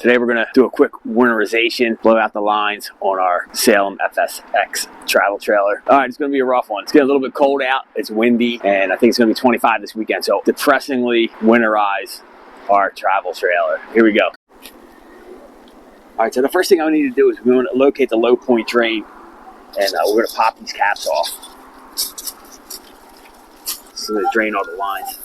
Today we're going to do a quick winterization, blow out the lines on our Salem FSX travel trailer. All right, it's going to be a rough one. It's getting a little bit cold out, it's windy, and I think it's going to be 25 this weekend. So depressingly winterize our travel trailer. Here we go. All right, so the first thing I need to do is we're going to locate the low point drain, and we're going to pop these caps off. So I'm going to drain all the lines.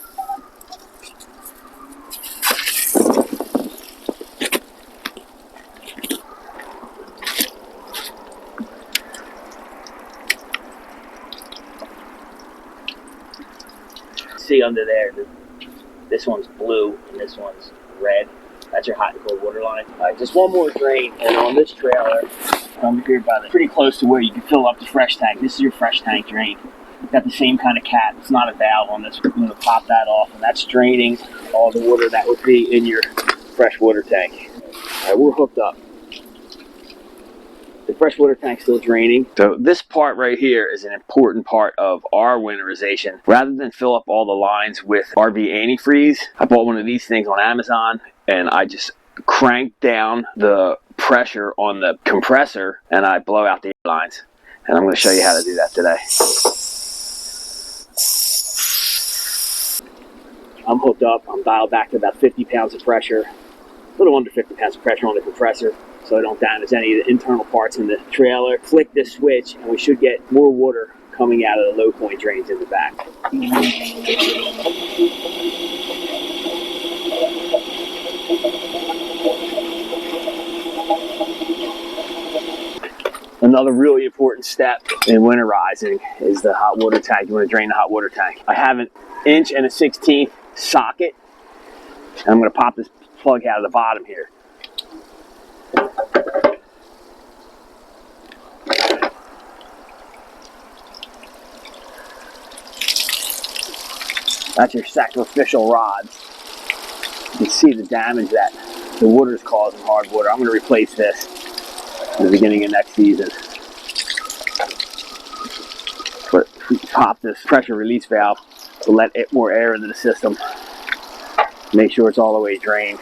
See under there, this one's blue and this one's red. That's your hot and cold water line. All right, just one more drain, and on this trailer, I'm here by pretty close to where you can fill up the fresh tank. This is your fresh tank drain. It's got the same kind of cap. It's not a valve on this. We're going to pop that off, and that's draining all the water that would be in your fresh water tank. All right, we're hooked up. The freshwater tank's still draining. So this part right here is an important part of our winterization. Rather than fill up all the lines with RV Antifreeze, I bought one of these things on Amazon, and I just crank down the pressure on the compressor and I blow out the lines. And I'm going to show you how to do that today. I'm hooked up. I'm dialed back to about 50 pounds of pressure. A little under 50 pounds of pressure on the compressor, so I don't damage any of the internal parts in the trailer. Flick this switch and we should get more water coming out of the low point drains in the back. Another really important step in winterizing is the hot water tank. You want to drain the hot water tank. I have an 1 1/16 socket, and I'm going to pop this plug out of the bottom here. That's your sacrificial rods. You can see the damage that the water is causing hard water. I'm going to replace this in the beginning of next season. But we pop this pressure release valve to let more air into the system. Make sure it's all the way drained.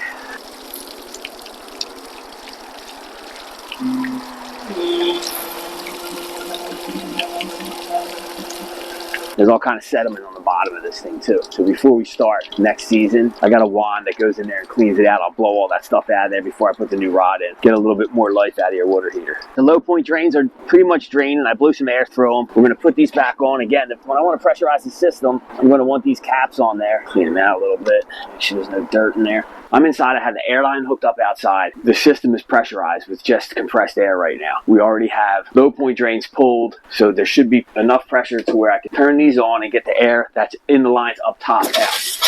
There's all kind of sediment on the bottom of this thing too. So before we start next season, I got a wand that goes in there and cleans it out. I'll blow all that stuff out of there before I put the new rod in. Get a little bit more life out of your water heater. The low point drains are pretty much drained, and I blew some air through them. We're going to put these back on again. When I want to pressurize the system, I'm going to want these caps on there. Clean them out a little bit. Make sure there's no dirt in there. I'm inside. I have the airline hooked up outside. The system is pressurized with just compressed air right now. We already have low point drains pulled, so there should be enough pressure to where I can turn these on and get the air that's in the lines up top out.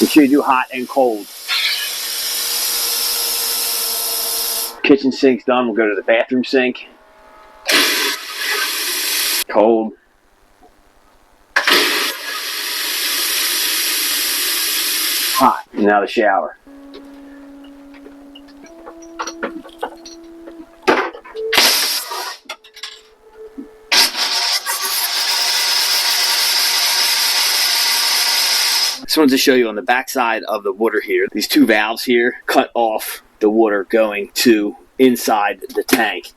Make sure you do hot and cold. Kitchen sink's done. We'll go to the bathroom sink. Cold. Hot. Now the shower. Just wanted to show you on the back side of the water heater, these two valves here cut off the water going to inside the tank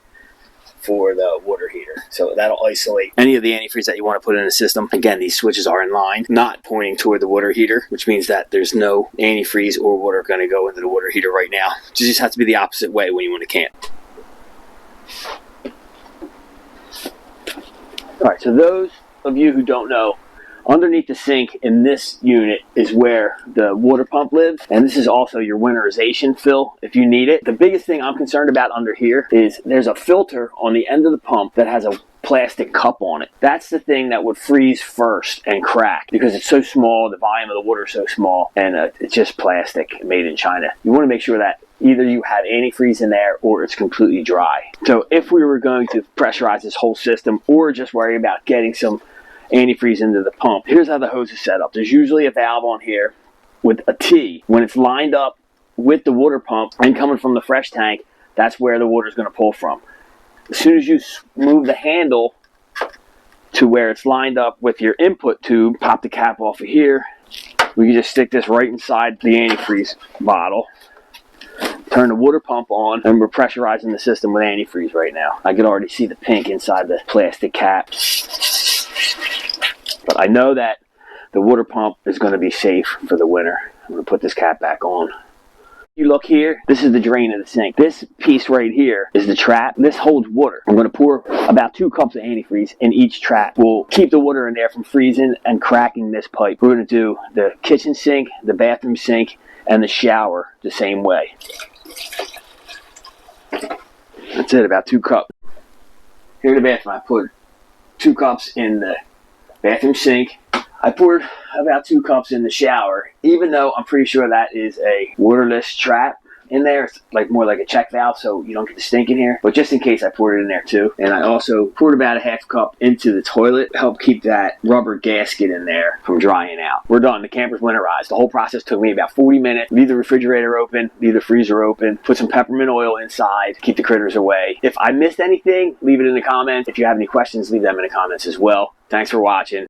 for the water heater. So that'll isolate any of the antifreeze that you want to put in the system. Again, these switches are in line, not pointing toward the water heater, which means that there's no antifreeze or water going to go into the water heater right now. You just have to be the opposite way when you want to camp. All right, so those of you who don't know, underneath the sink in this unit is where the water pump lives, and this is also your winterization fill if you need it. The biggest thing I'm concerned about under here is there's a filter on the end of the pump that has a plastic cup on it. That's the thing that would freeze first and crack because it's so small, the volume of the water is so small, and it's just plastic made in China. You want to make sure that either you have antifreeze in there or it's completely dry. So if we were going to pressurize this whole system or just worry about getting some antifreeze into the pump. Here's how the hose is set up. There's usually a valve on here with a T. When it's lined up with the water pump and coming from the fresh tank, that's where the water is going to pull from. As soon as you move the handle to where it's lined up with your input tube, pop the cap off of here. We can just stick this right inside the antifreeze bottle, turn the water pump on, and we're pressurizing the system with antifreeze right now. I can already see the pink inside the plastic cap. But I know that the water pump is going to be safe for the winter. I'm going to put this cap back on. You look here, this is the drain of the sink. This piece right here is the trap. This holds water. I'm going to pour about 2 cups of antifreeze in each trap. We'll keep the water in there from freezing and cracking this pipe. We're going to do the kitchen sink, the bathroom sink, and the shower the same way. That's it, about 2 cups. Here in the bathroom, I put 2 cups in the bathroom sink. I poured about 2 cups in the shower, even though I'm pretty sure that is a waterless trap in there. It's like more like a check valve, so you don't get the stink in here. But just in case, I poured it in there too. And I also poured about a half cup into the toilet to help keep that rubber gasket in there from drying out. We're done. The camper's winterized. The whole process took me about 40 minutes. Leave the refrigerator open, leave the freezer open, put some peppermint oil inside, keep the critters away. If I missed anything, leave it in the comments. If you have any questions, leave them in the comments as well. Thanks for watching.